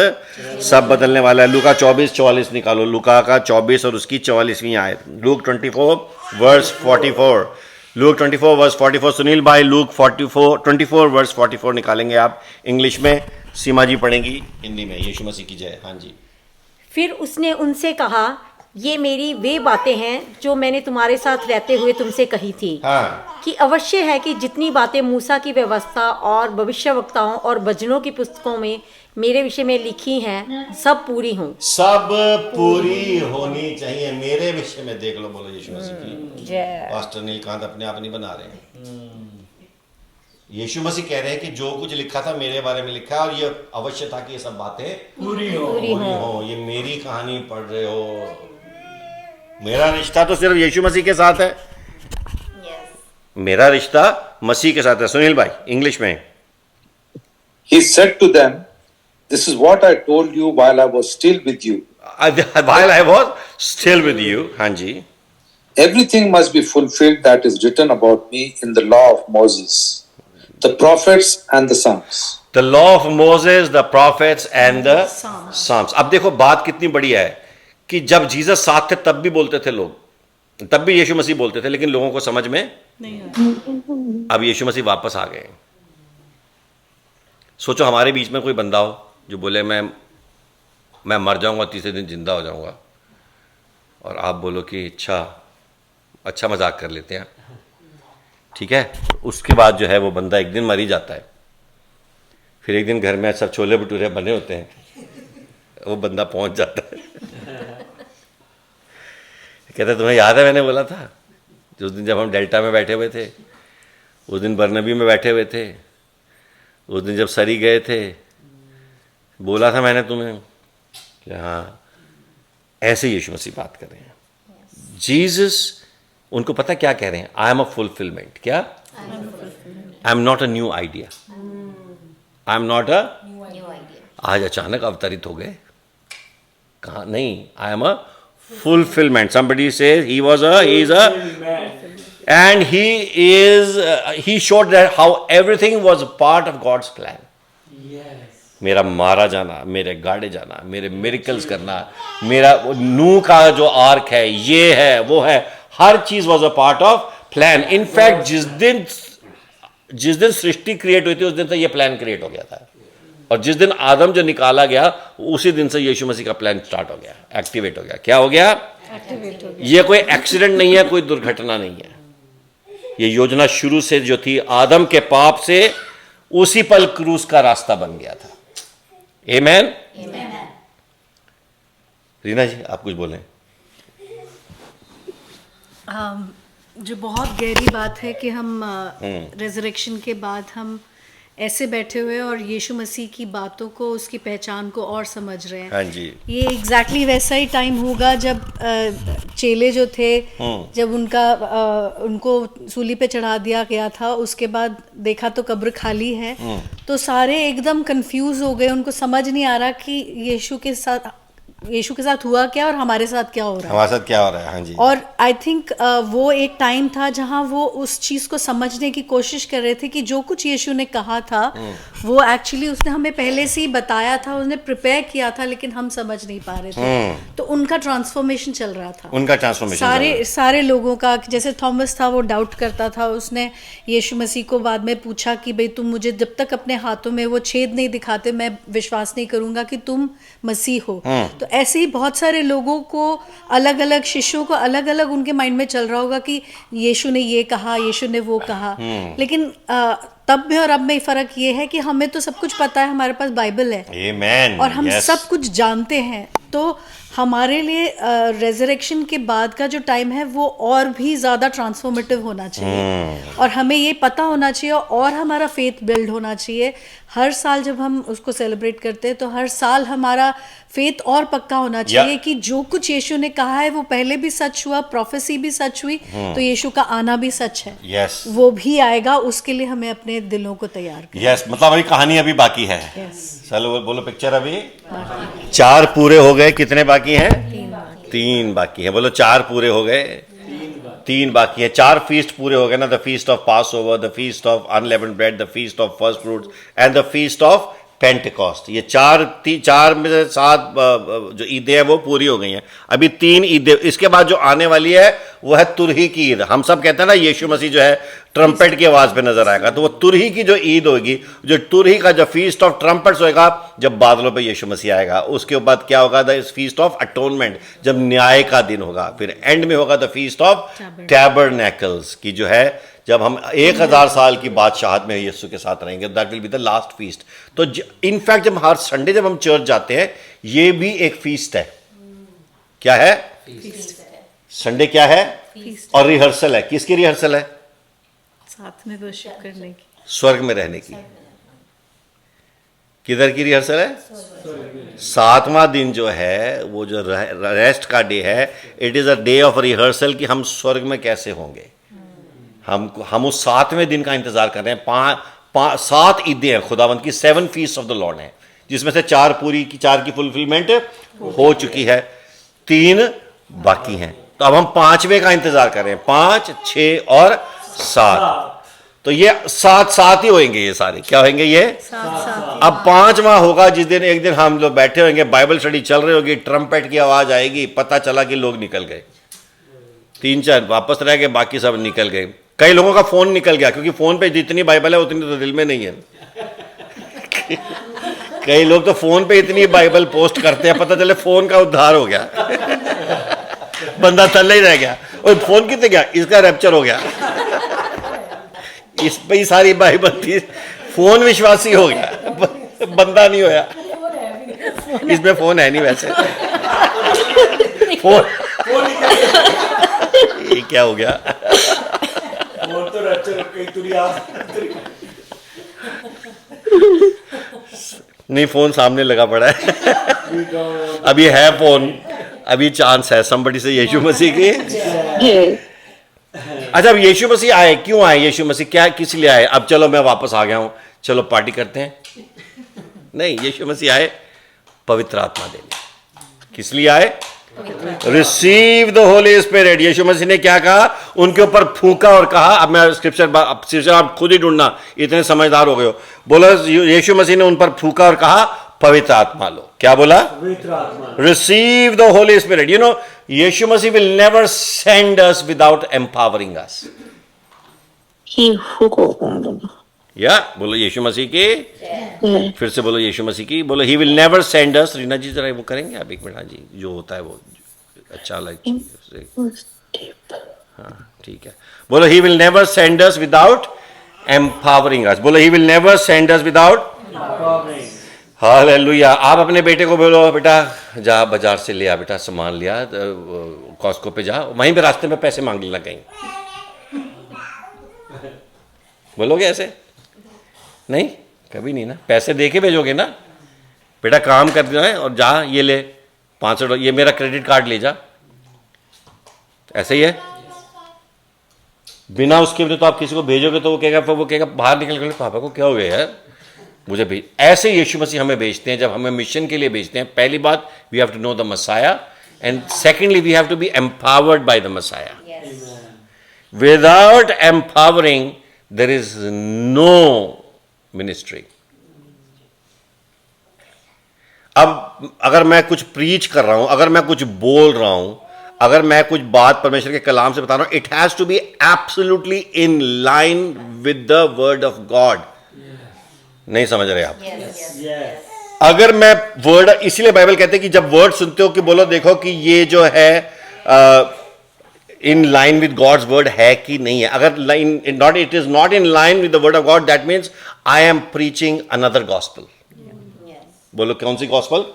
सब बदलने वाला है। लूका 24:44 निकालो, लूका का 24 और उसकी 44वीं आयत। Look 24:44, look 24:44। सुनील भाई लूक 24:44 निकालेंगे आप इंग्लिश में, सीमा जी पढ़ेंगी हिंदी में। यीशु मसीह की जय। हाँ जी। फिर उसने उनसे कहा, ये मेरी वे बातें हैं जो मैंने तुम्हारे साथ रहते हुए तुमसे कही थी। हाँ। कि अवश्य है कि जितनी बातें मूसा की व्यवस्था और भविष्यवक्ताओं और भजनों की पुस्तकों में मेरे विषय में लिखी हैं सब पूरी हों। सब पूरी होनी चाहिए मेरे विषय में। देख लो, बोलो यीशु मसीह की जय। पास्टर नीलकांत अपने आप नहीं बना रहे हैं। यीशु मसीह कह रहे हैं कि जो कुछ लिखा था मेरे बारे में लिखा है, और ये अवश्य था कि ये सब बातें पूरी हो। ये मेरी कहानी पढ़ रहे हो। मेरा रिश्ता तो सिर्फ यीशु मसीह के साथ है। मेरा रिश्ता मसीह के साथ है। सुनील भाई इंग्लिश में। He said to them, "This is what I told you while I was still with you. While I was still with you." हाँ जी। Everything must be fulfilled that is written about me in the law of Moses, the prophets and the Psalms. The law of Moses, the prophets and the Psalms. अब देखो बात कितनी बढ़िया है कि जब जीसस साथ थे तब भी बोलते थे लोग, तब भी यीशु मसीह बोलते थे, लेकिन लोगों को समझ में नहीं। अब यीशु मसीह वापस आ गए। सोचो हमारे बीच में कोई बंदा हो जो बोले मैं मर जाऊंगा, तीसरे दिन जिंदा हो जाऊंगा, और आप बोलो कि अच्छा मजाक कर लेते हैं, ठीक है। उसके बाद जो है वो बंदा एक दिन मर ही जाता है। फिर एक दिन घर में सब छोले भटूरे बने होते हैं, वो बंदा पहुंच जाता है। कहते तुम्हें याद है मैंने बोला था उस दिन जब हम डेल्टा में बैठे हुए थे, उस दिन बर्नबी में बैठे हुए थे, उस दिन जब सरी गए थे, बोला था मैंने तुम्हें कि हाँ, ऐसे यीशु मसीह बात कर रहे हैं। जीसस उनको पता क्या कह रहे हैं? I M a fulfilment. क्या? I am not a new idea. I am not a आज अचानक अवतरित हो गए, कहा नहीं, आई एम अ fulfillment. Somebody says he is a and he showed that how everything was part of God's plan. मेरा मारा जाना, मेरे गाड़े जाना, मेरे मिरेकल्स करना, मेरा नूह का जो आर्क है, ये है वो है, हर चीज was a part of plan. In fact जिस दिन सृष्टि क्रिएट हुई थी उस दिन से ये प्लान क्रिएट हो गया था, और जिस दिन आदम जो निकाला गया उसी दिन से यीशु मसीह का प्लान स्टार्ट हो गया, एक्टिवेट हो गया। क्या हो गया? एक्टिवेट हो गया। ये कोई एक्सीडेंट नहीं है, कोई दुर्घटना नहीं है। ये योजना शुरू से जो थी, आदम के पाप से उसी पल क्रूस का रास्ता बन गया था। आमेन। रीना जी आप कुछ बोलें। जो बहुत गहरी बात है कि हम रेजरेक्शन के बाद हम ऐसे बैठे हुए और यीशु मसीह की बातों को, उसकी पहचान को और समझ रहे हैं। हाँ जी। ये एग्जैक्टली वैसा ही टाइम होगा जब चेले जो थे, जब उनको सूली पे चढ़ा दिया गया था, उसके बाद देखा तो कब्र खाली है, तो सारे एकदम कंफ्यूज हो गए। उनको समझ नहीं आ रहा कि यीशु के साथ हुआ क्या और हमारे साथ क्या हो रहा है। हमारे साथ क्या हो रहा है। हाँ जी। और आई थिंक वो एक टाइम था जहां वो उस चीज को समझने की कोशिश कर रहे थे कि जो कुछ यीशु ने कहा था वो एक्चुअली उसने हमें पहले से ही बताया था, उसने प्रिपेयर किया था, लेकिन हम समझ नहीं पा रहे थे। तो उनका ट्रांसफॉर्मेशन चल रहा था, उनका ट्रांसफॉर्मेशन सारे लोगों का। जैसे थॉमस था, वो डाउट करता था, उसने यीशु मसीह को बाद में पूछा कि भाई तुम मुझे जब तक अपने हाथों में वो छेद नहीं दिखाते मैं विश्वास नहीं करूंगा कि तुम मसीह हो। तो ऐसे ही बहुत सारे लोगों को, अलग अलग शिष्यों को अलग अलग उनके माइंड में चल रहा होगा कि यीशु ने ये कहा, यीशु ने वो कहा। लेकिन तब में और अब में फर्क ये है कि हमें तो सब कुछ पता है, हमारे पास बाइबल है। आमेन। और हम सब कुछ जानते हैं। तो हमारे लिए रेजरेक्शन के बाद का जो टाइम है वो और भी ज़्यादा ट्रांसफॉर्मेटिव होना चाहिए। और हमें ये पता होना चाहिए और हमारा फेथ बिल्ड होना चाहिए। हर साल जब हम उसको सेलिब्रेट करते हैं तो हर साल हमारा फेथ और पक्का होना चाहिए कि जो कुछ यीशु ने कहा है वो पहले भी सच हुआ, प्रोफेसी भी सच हुई, तो यीशु का आना भी सच है। यस। वो भी आएगा, उसके लिए हमें अपने दिलों को तैयार करना। यस, मतलब अभी कहानी अभी बाकी है। Yes. चलो बोलो पिक्चर अभी 4 पूरे हो गए, कितने बाकी हैं? 3 बाकी है। बोलो 4 पूरे हो गए, 3 बाकी है। 4 फीस्ट पूरे हो गए ना, the feast of Passover, the feast of unleavened bread, the feast of first fruits and the feast of Pentecost. ये 4 में से 7 जो ईदें हैं वो पूरी हो गई हैं। अभी 3 ईदें, इसके बाद जो आने वाली है वो है तुरही की ईद। हम सब कहते हैं ना यीशु मसीह जो है ट्रम्पेट की आवाज पे नजर आएगा, तो वो तुरही की जो ईद होगी, जो तुरही का जो फीस्ट ऑफ ट्रम्पेट्स होगा, जब बादलों पे यीशु मसीह आएगा। उसके बाद क्या होगा? द फीस्ट ऑफ अटोनमेंट, जब न्याय का दिन होगा। फिर एंड में होगा द फीस्ट ऑफ टैबरनेकल्स की जो है, जब हम 1000 साल की बादशाहत में यीशु के साथ रहेंगे, that will be the last feast. तो इनफैक्ट जब हर संडे जब हम चर्च जाते हैं, ये भी एक फीस्ट है। क्या है? संडे क्या है? और रिहर्सल है। किसकी रिहर्सल है? साथ में वर्शिप करने की, स्वर्ग में रहने की। किधर की रिहर्सल है? 7वां दिन जो है, वो जो रेस्ट का डे है, it is a day of rehearsal कि हम स्वर्ग में कैसे होंगे। हम उस 7वें दिन का इंतजार कर रहे हैं। 7 ईदें हैं खुदावंद की, 7 फीस्ट ऑफ द लॉर्ड हैं, जिसमें से 4 की फुलफिलमेंट हो चुकी है, 3 बाकी हैं। तो अब हम 5वें का इंतजार कर रहे हैं। 5, 6 और 7। तो ये 7 ही होंगे। ये सारे क्या होंगे? ये 7 अब 5वां होगा जिस दिन, एक दिन हम लोग बैठे होंगे, बाइबल स्टडी चल रही होगी, ट्रम्पेट की आवाज आएगी, पता चला कि लोग निकल गए, 3-4 वापस रह गए, बाकी सब निकल गए। कई लोगों का फोन निकल गया, क्योंकि फोन पे जितनी बाइबल है उतनी तो दिल में नहीं है। कई लोग तो फोन पे इतनी बाइबल पोस्ट करते हैं, पता चले फोन का उद्धार हो गया, बंदा थल्ले ही रह गया। और फोन कितने गया? इसका रैप्चर हो गया, इस पे ही सारी बाइबल थी, फोन विश्वासी हो गया, बंदा नहीं होया। इसमें फोन है नहीं वैसे। फोन ये क्या हो गया? तो रैप्चर कई तुरिया नहीं, फोन सामने लगा पड़ा है। अभी है फोन, अभी चांस है somebody से यीशु मसीह की। अच्छा, अब यीशु मसीह आए, क्यों आए यीशु मसीह? क्या, किस लिए आए? अब चलो मैं वापस आ गया हूं, चलो पार्टी करते हैं। नहीं, यीशु मसीह आए पवित्र आत्मा देने। किस लिए आए? Receive the holy spirit. Yeshu Masih ने क्या कहा? उनके ऊपर फूंका और कहा, अब मैं स्क्रिप्चर आप खुद ही ढूंढना, इतने समझदार हो गए हो। बोलो, यीशु मसीह ने उन पर फूंका और कहा पवित्र आत्मा लो। क्या बोला? पवित्र आत्मा। Receive the holy spirit. You know, Yeshu Masih will never send us without empowering us. या बोलो यीशु मसीह की, फिर से बोलो यीशु मसीह की, बोलो he will never send us. Reena ji जरा वो करेंगे आप 1 मिनट? हाँ जी, जो होता है वो अच्छा लग हाँ ठीक है। बोलो he will never send us without empowering us. बोलो he will never send us without. Hallelujah. आप अपने बेटे को बोलो बेटा जा बाजार से ले आ बेटा, सामान लिया, कॉस्को पे जा, वहीं पे रास्ते में पैसे मांग लेना कहीं। बोलोगे ऐसे? नहीं, कभी नहीं ना। पैसे दे के भेजोगे ना, बेटा काम कर देना है और जा ये ले $500, ये मेरा क्रेडिट कार्ड ले जा। ऐसे ही है। बिना उसके भी तो आप किसी को भेजोगे तो वो कहेगा बाहर निकल कर पापा को क्या हो गया यार, मुझे भेज। ऐसे यीशु मसीह हमें भेजते हैं जब हमें मिशन के लिए भेजते हैं। पहली बात, we have to know the Messiah, and secondly we have to be empowered by the Messiah. Without empowering there is no ministry. अब अगर मैं कुछ प्रीच कर रहा हूं, अगर मैं कुछ बोल रहा हूं, अगर मैं कुछ बात परमेश्वर के कलाम से बता रहा हूं, it has to be absolutely in line with the word of God. नहीं समझ रहे आप? अगर मैं वर्ड, इसीलिए बाइबल कहते हैं कि जब वर्ड सुनते हो कि बोलो देखो कि ये जो है in line with God's word है कि नहीं है। अगर line not, it is not in line with the word of God, that means I am preaching another gospel. बोलो कौन सी गॉस्पल?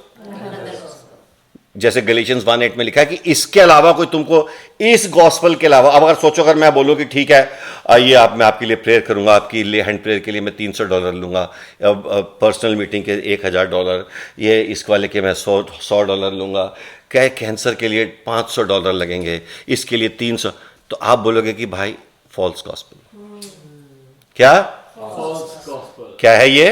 जैसे गैलेशियंस 1:8 में लिखा है कि इसके अलावा कोई तुमको, इस गॉस्पल के अलावा, अब अगर सोचो अगर मैं बोलूँ कि ठीक है आइए आप, मैं आपके लिए प्रेयर करूंगा, आपकी ले हैंड प्रेयर के लिए मैं $300 लूंगा, पर्सनल मीटिंग के $1000, ये इस वाले के मैं $100 लूंगा, क्या कैंसर के लिए $500 लगेंगे, इसके लिए 300, तो आप बोलोगे कि भाई फॉल्स गॉस्पल। क्या क्या है ये?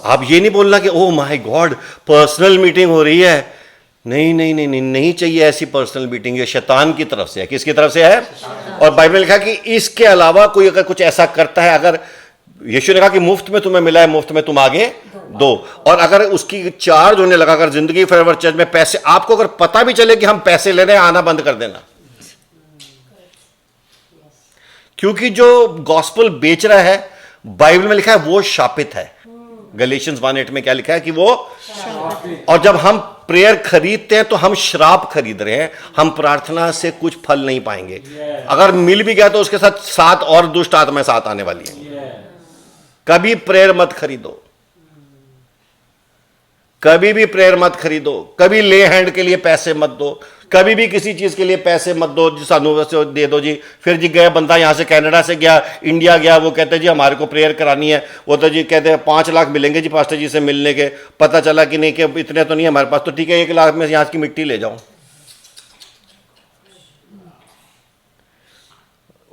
आप ये नहीं बोलना कि oh my God personal meeting हो रही है। नहीं नहीं नहीं नहीं, नहीं चाहिए ऐसी पर्सनल मीटिंग। ये शैतान की तरफ से है। किसकी तरफ से है? और बाइबल में लिखा कि इसके अलावा कोई अगर कुछ ऐसा करता है, अगर यीशु ने कहा कि मुफ्त में तुम्हें मिला है, मुफ्त में तुम आगे दो, और अगर उसकी चार्ज होने लगा, अगर जिंदगी फॉरएवर चर्च में पैसे, आपको अगर पता भी चले कि हम पैसे ले रहे हैं, आना बंद कर देना। क्योंकि जो गॉस्पल बेच रहा है, बाइबल में लिखा है वो शापित है। गैलेशियंस 1:8 में क्या लिखा है कि वो, और जब हम प्रेयर खरीदते हैं तो हम श्राप खरीद रहे हैं, हम प्रार्थना से कुछ फल नहीं पाएंगे। अगर मिल भी गया तो उसके साथ 7 और दुष्ट आत्माएं साथ आने वाली हैं। कभी प्रेयर मत खरीदो, कभी भी प्रेयर मत खरीदो, कभी ले हैंड के लिए पैसे मत दो, कभी भी किसी चीज के लिए पैसे मत दो जी सानू दे दो जी। फिर जी गया बंदा यहां से कनाडा से गया, इंडिया गया, वो कहते जी हमारे को प्रेयर करानी है, वो तो जी कहते हैं 5 लाख मिलेंगे जी पास्टर जी से मिलने के। पता चला कि नहीं, कि इतने तो नहीं है हमारे पास, तो ठीक है 1 लाख में यहां की मिट्टी ले जाओ।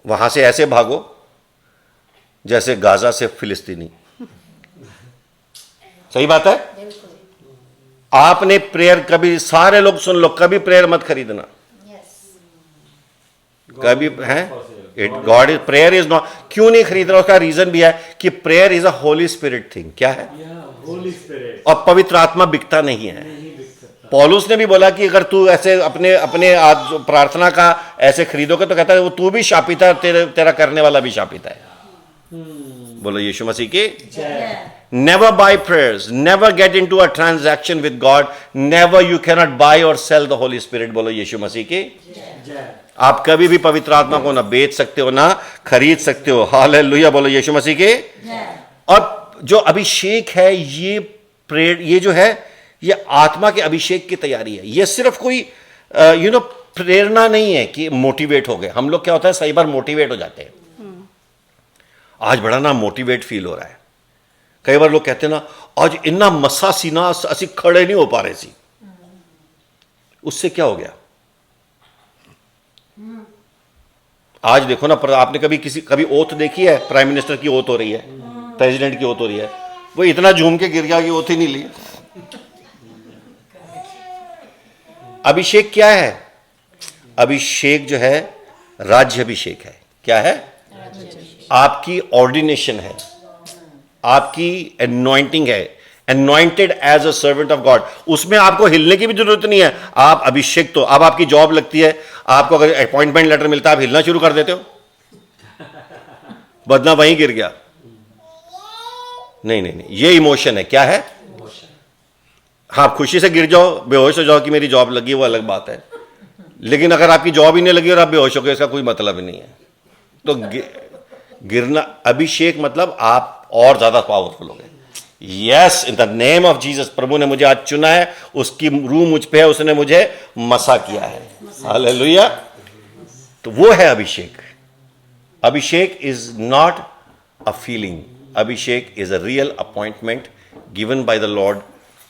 वहां से ऐसे भागो जैसे गाजा से फिलिस्तीनी। सही बात है। आपने प्रेयर, कभी सारे लोग सुन लो, कभी प्रेयर मत खरीदना। कभी है it God is, prayer is not. क्यों नहीं खरीद रहा? उसका रीजन भी है कि prayer is a Holi spirit thing. क्या है? होली स्पिरिट। और पवित्र आत्मा बिकता नहीं है। पौलुस ने भी बोला कि अगर तू ऐसे अपने अपने प्रार्थना का ऐसे खरीदोगे तो कहता है वो तू भी शापित है, तेरा करने वाला भी शापित है। बोलो यीशु मसीह की। Never buy prayers, never get into a transaction with God, never, you cannot buy or sell the Holy Spirit। बोलो यीशु मसीह की। आप कभी भी पवित्र आत्मा को ना बेच सकते हो ना खरीद सकते हो। हालेलुया। बोलो यीशु मसीह के। और जो अभिषेक है, ये प्रेयर, ये जो है ये आत्मा के अभिषेक की तैयारी है। ये सिर्फ कोई प्रेरणा नहीं है कि मोटिवेट हो गए। हम लोग क्या होता है, सही बार मोटिवेट हो जाते हैं। आज बड़ा ना मोटिवेट फील हो रहा है। कई बार लोग कहते हैं ना आज इन्ना मसा सी ना असी खड़े नहीं हो पा रहे सी। उससे क्या हो गया? आज देखो ना, आपने कभी ओथ देखी है? प्राइम मिनिस्टर की ओथ हो रही है, प्रेसिडेंट की ओथ हो रही है, वो इतना झूम के गिर गया कि ओथ ही नहीं ली। अभिषेक क्या है? अभिषेक जो है राज्य अभिषेक है। क्या है? आपकी ऑर्डिनेशन है, आपकी एनॉइंटिंग है, anointed as a servant of God. उसमें आपको हिलने की भी जरूरत नहीं है। आप अभिषेक, तो अब आपकी जॉब लगती है, आपको अगर अपॉइंटमेंट लेटर मिलता है, आप हिलना शुरू कर देते हो, बदना वहीं गिर गया। नहीं नहीं नहीं, ये इमोशन है। क्या है? हाँ, खुशी से गिर जाओ, बेहोश हो जाओ कि मेरी जॉब लगी, वो अलग बात है। लेकिन अगर आपकी जॉब ही नहीं लगी और आप बेहोश हो गए, इसका कोई मतलब ही नहीं है। तो गिरना, अभिषेक मतलब आप और ज्यादा पावरफुल हो गए। Yes, in the name of Jesus, प्रभु ने मुझे आज चुना है, उसकी रूह मुझ पे है, उसने मुझे मसा किया है। हालेलुया। तो वो है अभिषेक। अभिषेक इज नॉट अ फीलिंग, अभिषेक is a real appointment given by the Lord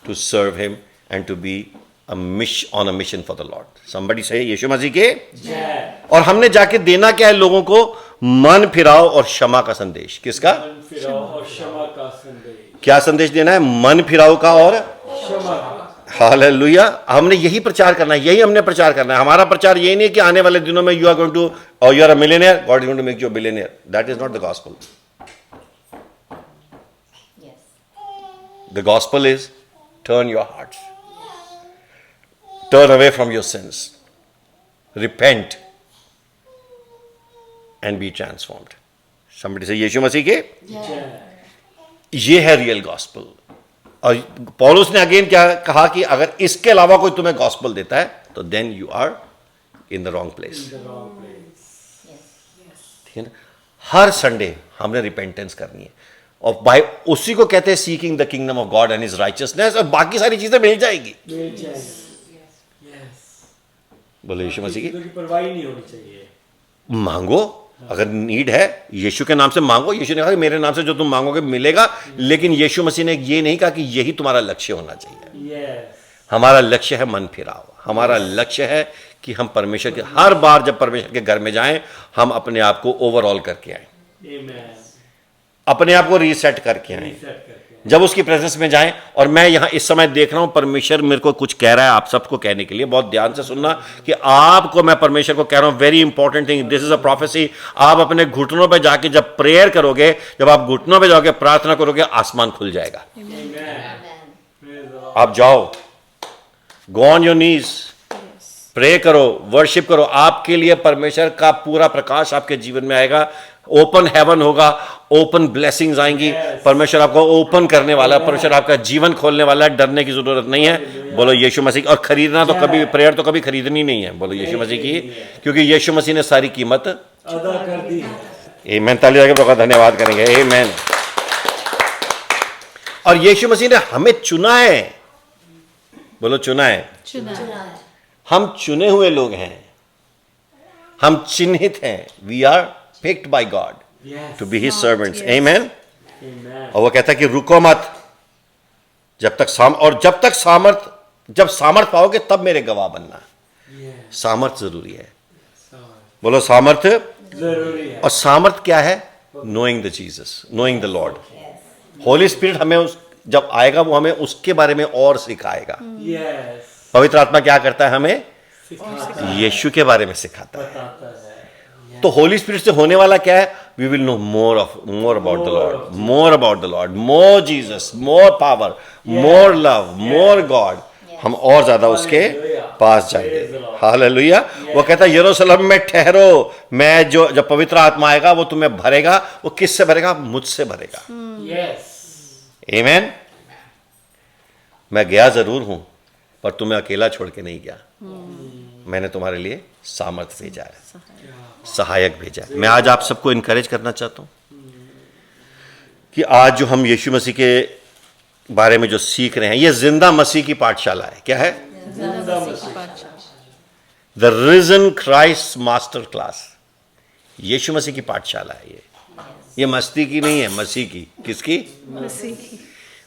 to serve him and to be on a mission for the Lord. Somebody say Yeshu मसीह के। और हमने जाके देना क्या है लोगों को? मन फिराओ और क्षमा का संदेश। किसका? फिराओ और क्षमा का संदेश। क्या संदेश देना है? मन फिराओ का और क्षमा का। हालेलुया। हमने यही प्रचार करना है, यही हमने प्रचार करना है। हमारा प्रचार यही नहीं है कि आने वाले दिनों में यू आर गोइंग टू और you are a millionaire, God is going to make you a billionaire. That is not the gospel. The gospel is turn your hearts, turn away from your sins, repent and be transformed. Somebody say Yeshu मसीह के। ये है रियल गॉस्पेल। और पौलुस ने अगेन क्या कहा कि अगर इसके अलावा कोई तुम्हें गॉस्पेल देता है तो then you are in the wrong place. ठीक है ना? हर संडे हमने रिपेंटेंस करनी है, और बाय उसी को कहते हैं seeking the kingdom of God and his righteousness, और बाकी सारी चीजें मिल जाएगी। बोले यीशु मसीह की। की परवाह ही नहीं होनी चाहिए। मांगो, अगर नीड है यीशु के नाम से मांगो। यीशु ने कहा कि मेरे नाम से जो तुम मांगोगे मिलेगा, लेकिन यीशु मसीह ने ये नहीं कहा कि यही तुम्हारा लक्ष्य होना चाहिए। हमारा लक्ष्य है मन फिराओ। हमारा लक्ष्य है कि हम परमेश्वर के, हर बार जब परमेश्वर के घर में जाएं, हम अपने आप को ओवरऑल करके आए, अपने आप को रीसेट करके आए, जब उसकी प्रेजेंस में जाएं। और मैं यहां इस समय देख रहा हूं परमेश्वर मेरे को कुछ कह रहा है आप सबको कहने के लिए। बहुत ध्यान से सुनना कि आपको मैं परमेश्वर को कह रहा हूं, very important thing, this is a prophecy. आप अपने घुटनों पे जाके जब प्रेयर करोगे, जब आप घुटनों पे जाके प्रार्थना करोगे, आसमान खुल जाएगा। आप जाओ, go on your knees, pray करो, वर्शिप करो। आपके लिए परमेश्वर का पूरा प्रकाश आपके जीवन में आएगा। ओपन हेवन होगा, ओपन ब्लेसिंग्स आएंगी। परमेश्वर आपको ओपन करने वाला है, परमेश्वर आपका जीवन खोलने वाला है। डरने की जरूरत नहीं है। बोलो यीशु मसीह। और खरीदना तो कभी, प्रेयर तो कभी खरीदनी नहीं है। बोलो यीशु मसीह की, क्योंकि यीशु मसीह ने सारी कीमत अदा कर दी है। आमीन। ताली लगा के धन्यवाद करेंगे। आमीन। और यीशु मसीह ने हमें चुना है। बोलो चुना है। हम चुने हुए लोग हैं, हम चिन्हित हैं। We are picked by God to be his servants. Amen. और वो कहता है कि रुको मत जब तक जब सामर्थ पाओगे तब मेरे गवाह बनना। सामर्थ जरूरी है। बोलो सामर्थ जरूरी है। और सामर्थ क्या है? Knowing the Jesus, knowing the Lord. Holi spirit हमें जब आएगा वो हमें उसके बारे में और सिखाएगा। पवित्र आत्मा क्या करता है? हमें यीशु के बारे में सिखाता है। तो होली स्पिरिट से होने वाला क्या है? We will know more about the Lord, more about the Lord, more Jesus, more power, more love, more God. हम और ज्यादा उसके पास जाएंगे। हालेलुया। वो कहता है यरूशलेम में ठहरो, मैं जब पवित्र आत्मा आएगा वो तुम्हें भरेगा। वो किससे भरेगा? मुझसे भरेगा। आमीन। मैं गया जरूर हूं, पर तुम्हें अकेला छोड़ के नहीं गया। मैंने तुम्हारे लिए सामर्थ्य भेजा है, सहायक भेजा है। मैं आज आप सबको इनकरेज करना चाहता हूं कि आज जो हम यीशु मसीह के बारे में जो सीख रहे हैं, ये जिंदा मसीह की पाठशाला है। क्या है? The reason Christ master class. Yeshu Masih की पाठशाला है ये मस्ती की नहीं है, मसीह की। किसकी? मसीह की।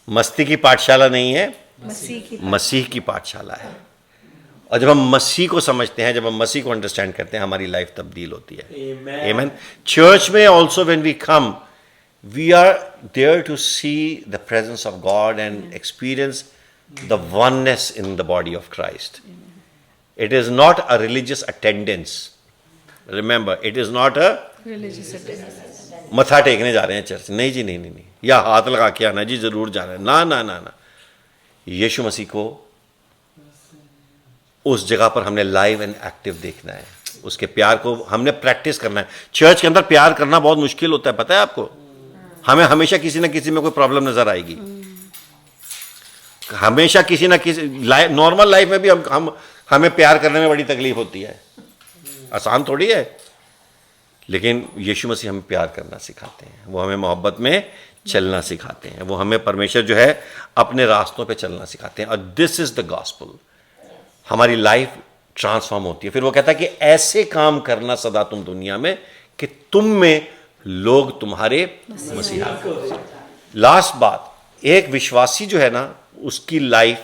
मस्ती की पाठशाला नहीं है, मसीह की पाठशाला है। और जब हम मसीह को समझते हैं, जब हम मसीह को अंडरस्टैंड करते हैं, हमारी लाइफ तब्दील होती है। आमीन। चर्च में also when we come, we are there to see the presence of God and experience the oneness in the body of Christ. It is not a religious attendance. Remember, it is not a religious attendance. मथा टेकने जा रहे हैं चर्च, नहीं जी, नहीं, या हाथ लगा के आना जी, जरूर जा रहे हैं, ना ना ना ना। यीशु मसीह को उस जगह पर हमने लाइव एंड एक्टिव देखना है। उसके प्यार को हमने प्रैक्टिस करना है। चर्च के अंदर प्यार करना बहुत मुश्किल होता है, पता है आपको। हमें हमेशा किसी ना किसी में कोई प्रॉब्लम नजर आएगी। हमेशा किसी ना किसी नॉर्मल लाइफ में भी हमें प्यार करने में बड़ी तकलीफ होती है, आसान थोड़ी है, लेकिन यीशु मसीह हमें प्यार करना सिखाते हैं, वो हमें मोहब्बत में चलना सिखाते हैं, वो हमें परमेश्वर जो है अपने रास्तों पे चलना सिखाते हैं, और दिस इज द गॉस्पेल। हमारी लाइफ ट्रांसफॉर्म होती है। फिर वो कहता है कि ऐसे काम करना सदा तुम दुनिया में कि तुम में लोग तुम्हारे मसीहा। लास्ट बात, एक विश्वासी जो है ना, उसकी लाइफ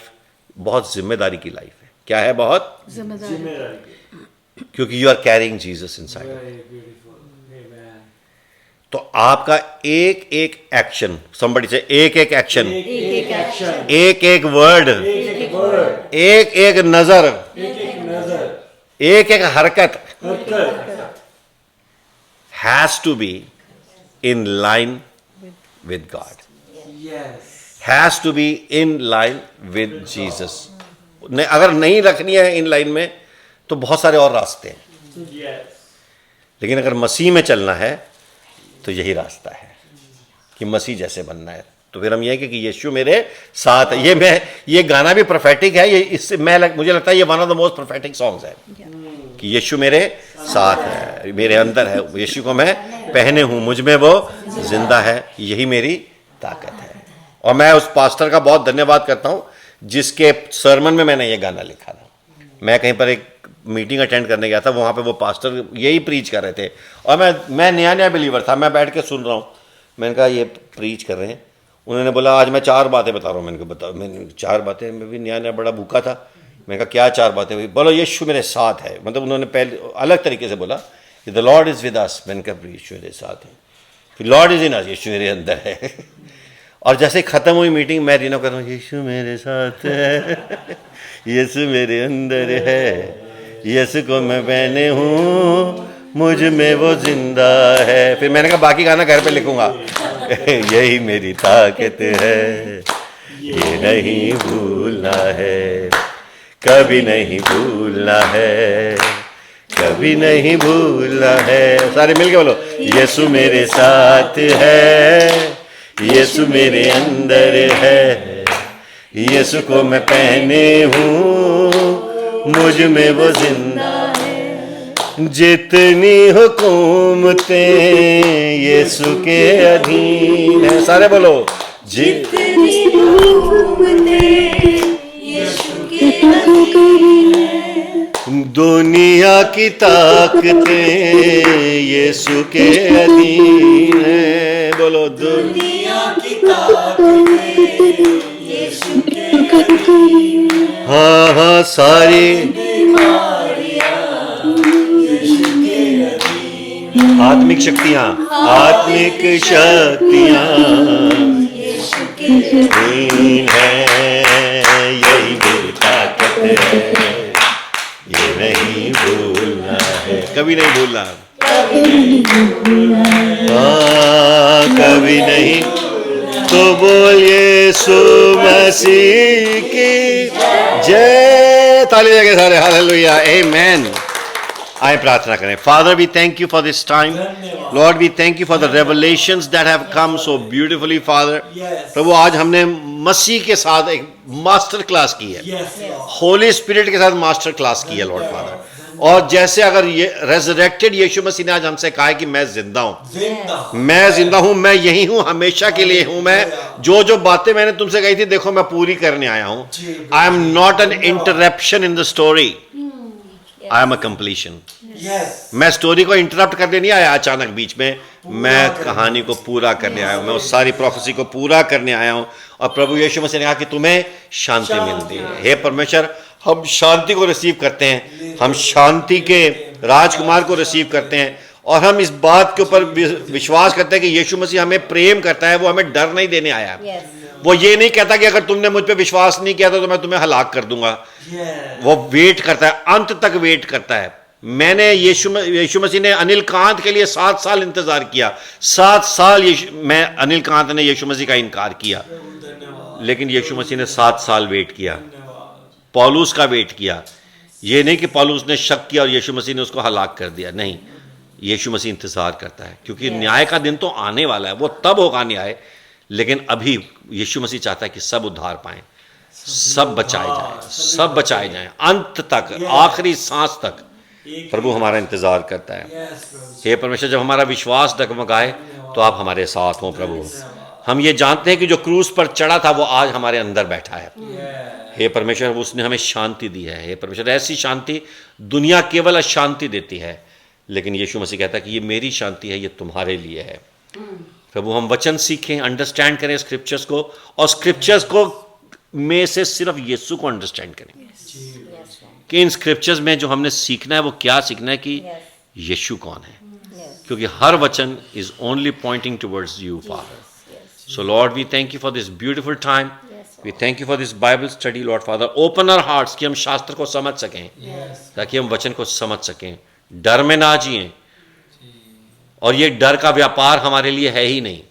बहुत जिम्मेदारी की लाइफ है। क्या है? बहुत जिम्मेदारी। क्योंकि you are carrying Jesus inside. Very beautiful. Amen. तो आपका एक एक एक्शन, somebody से एक एक एक्शन, एक एक्शन, एक एक वर्ड, एक वर्ड, एक एक नजर, एक नजर, एक एक हरकत हरकत has to be in line with God, Yes. Has to be in line with Jesus. अगर नहीं रखनी है इन लाइन में तो बहुत सारे और रास्ते हैं, Yes. लेकिन अगर मसीह में चलना है तो यही रास्ता है कि मसीह जैसे बनना है। तो फिर हम ये कि यीशु मेरे साथ है। ये गाना भी प्रोफेटिक है। ये इससे मुझे लगता है ये one of the most prophetic songs है कि यीशु मेरे साथ है, मेरे अंदर है, यीशु को मैं पहने हूं, मुझ में वो जिंदा है, यही मेरी ताकत है। और मैं उस पास्टर का बहुत धन्यवाद करता हूं जिसके सरमन में मैंने ये गाना लिखा था। मैं कहीं पर एक मीटिंग अटेंड करने गया था, वहाँ पे वो पास्टर यही प्रीच कर रहे थे और मैं नया बिलीवर था, मैं बैठ के सुन रहा हूँ। मैंने कहा ये प्रीच कर रहे हैं। उन्होंने बोला आज मैं 4 बातें बता रहा हूँ। मैंने कहा बताओ। मैंने 4 बातें, मैं भी नया बड़ा भूखा था। मैंने कहा क्या 4 बातें? बोलो यीशु मेरे साथ है। मतलब उन्होंने पहले अलग तरीके से बोला कि the Lord is with us. मैंने कहा यीशु मेरे साथ है। फिर लॉर्ड इज़ इन अस, यीशु मेरे अंदर है। और जैसे ख़त्म हुई मीटिंग, मैं रीना कर रहा हूँ यीशु मेरे साथ है, यीशु मेरे अंदर है, यीशु को मैं पहने हूँ, मुझ में वो जिंदा है। फिर मैंने कहा बाकी गाना घर पे लिखूंगा। यही मेरी ताकत है, ये नहीं भूलना है, कभी नहीं भूलना है, कभी नहीं भूलना है। सारे मिलके बोलो यीशु मेरे साथ है, यीशु मेरे अंदर है, यीशु को मैं पहने हूँ, मुझ में वो जिंदा है। जितनी हुकूमतें यीशु के अधीन है। सारे बोलो जितनी हुकूमतें यीशु के अधीन है। दुनिया की ताकतें यीशु के अधीन है। बोलो दुनिया की ताकतें यीशु के अधीन है। हाँ हाँ सारी आत्मिक शक्तियां, आत्मिक शक्तियां है, यही मेरी ताकत है, ये नहीं भूलना है, कभी नहीं भूलना, कभी नहीं। तो बोल यीशु मसीह की जय। ताली देंगे सारे, हालेलुया, आमेन। आए प्रार्थना करें। Father we thank you for this time, Lord we thank you for the revelations that have come so beautifully father. प्रभु आज हमने मसीह के साथ एक मास्टर क्लास की है, होली स्पिरिट के साथ मास्टर क्लास की है लॉर्ड फादर। और जैसे अगर ये रेजरेक्टेड यीशु मसीह ने आज हमसे कहा है कि मैं जिंदा हूं, मैं जिंदा हूं, मैं यही हूं, हमेशा के लिए हूं। मैं जो बातें मैंने तुमसे कही थी देखो मैं पूरी करने आया हूं। आई am not an interruption in the story, I am a completion. मैं स्टोरी को इंटरप्ट करने नहीं आया अचानक बीच में, मैं कहानी को पूरा करने आया हूं, मैं उस सारी प्रोफेसी को पूरा करने आया हूं। और प्रभु यीशु मसीह ने कहा कि तुम्हें शांति मिलती है। हे परमेश्वर, हम शांति को रिसीव करते हैं, हम शांति के राजकुमार को रिसीव करते हैं, और हम इस बात के ऊपर विश्वास करते हैं कि यीशु मसीह हमें प्रेम करता है, वो हमें डर नहीं देने आया। वो ये नहीं कहता कि अगर तुमने मुझ पे विश्वास नहीं किया तो मैं तुम्हें हलाक कर दूंगा। वो वेट करता है, अंत तक वेट करता है। मैंने यीशु मसीह ने अनिल कांत के लिए 7 साल इंतजार किया। 7 साल अनिल कांत ने यीशु मसीह का इनकार किया, लेकिन यीशु मसीह ने 7 साल वेट किया। पौलुस का वेट किया। ये नहीं कि पौलुस ने शक किया और यीशु मसीह ने उसको हलाक कर दिया, नहीं। यीशु मसीह इंतजार करता है, क्योंकि न्याय का दिन तो आने वाला है, वो तब होगा न्याय, लेकिन अभी यीशु मसीह चाहता है कि सब उद्धार पाएं, सब बचाए जाएं, सब बचाए जाएं अंत तक, आखिरी सांस तक प्रभु हमारा इंतजार करता है। Yes, प्रभु जी। हे परमेश्वर, जब हमारा विश्वास डगमगाए तो आप हमारे साथ हों प्रभु। हम ये जानते हैं कि जो क्रूस पर चढ़ा था वो आज हमारे अंदर बैठा है। हे परमेश्वर, उसने हमें शांति दी है। हे परमेश्वर, ऐसी शांति दुनिया केवल अशांति देती है, लेकिन यीशु मसीह कहता है कि ये मेरी शांति है, ये तुम्हारे लिए है। प्रभु, हम वचन सीखें, अंडरस्टैंड करें स्क्रिप्चर्स को, और स्क्रिप्चर्स को में से सिर्फ यीशु को अंडरस्टैंड करें कि इन स्क्रिप्चर्स में जो हमने सीखना है वो क्या सीखना है, कि यीशु कौन है, क्योंकि हर वचन is only pointing towards you father. So Lord, we thank you for this beautiful time. We thank you for this Bible study, Lord Father. Open our hearts कि हम शास्त्र को समझ सकें, ताकि हम वचन को समझ सकें, डर में ना जिएं। और ये डर का व्यापार हमारे लिए है ही नहीं,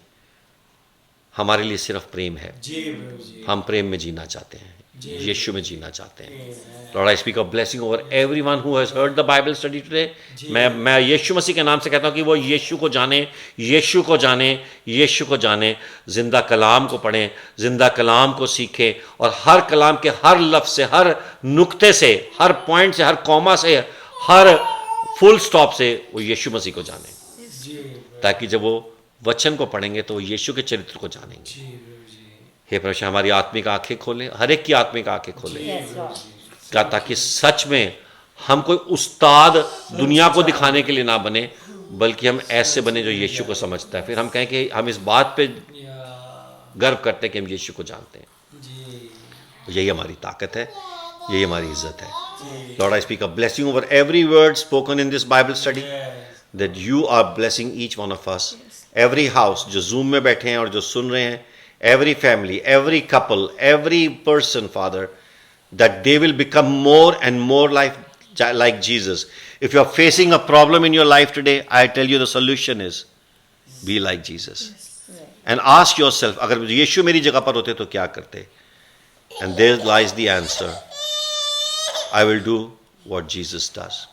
हमारे लिए सिर्फ प्रेम है। जी प्रभु जी। हम प्रेम में जीना चाहते हैं, यीशु में जीना चाहते हैं। Lord, I speak of blessing over everyone who has heard the Bible study today. मैं यीशु मसीह के नाम से कहता हूँ कि वो यीशु को जाने, यीशु को जाने, यीशु को जाने, जिंदा कलाम को पढ़ें, जिंदा कलाम को सीखें, और हर कलाम के हर लफ्ज़ से, हर नुक्ते से, हर पॉइंट से, हर कॉमा से, हर फुल स्टॉप से वो यीशु मसीह को जाने, ताकि जब वो वचन को पढ़ेंगे तो वो यीशु के चरित्र को जानेंगे। हे परमेश्वर, हमारी आत्मिक आंखें खोलें, हर एक की आत्मिक आंखें खोलें, ताकि सच में हम कोई उस्ताद दुनिया को दिखाने के लिए ना बने, बल्कि हम ऐसे बने जो यीशु को समझता है। फिर हम कहें कि हम इस बात पे गर्व करते हैं कि हम यीशु को जानते हैं। यही हमारी ताकत है, यही हमारी इज्जत है। Lord, I speak a blessing over every word spoken in this Bible study, that you are blessing each one of us, every house जो जूम में बैठे हैं और जो सुन रहे हैं, every family, every couple, every person, Father, that they will become more and more like Jesus. If you are facing a problem in your life today, I tell you the solution is be like Jesus. And ask yourself, अगर यीशु मेरी जगह पर होते तो क्या करते? And there lies the answer. I will do what Jesus does.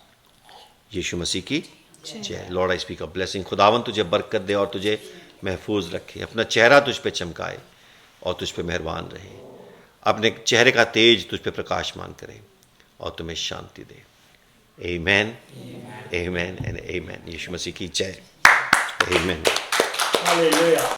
यीशु मसीह की जय। Lord, I speak a blessing. खुदावन तुझे बरकत दे और तुझे महफूज रखे, अपना चेहरा तुझ पे चमकाए और तुझ पे मेहरबान रहे, अपने चेहरे का तेज तुझ पे प्रकाशमान करे और तुम्हें शांति दे। आमेन, आमेन एंड आमेन। यीशु मसीह की जय। आमेन। हालेलुया।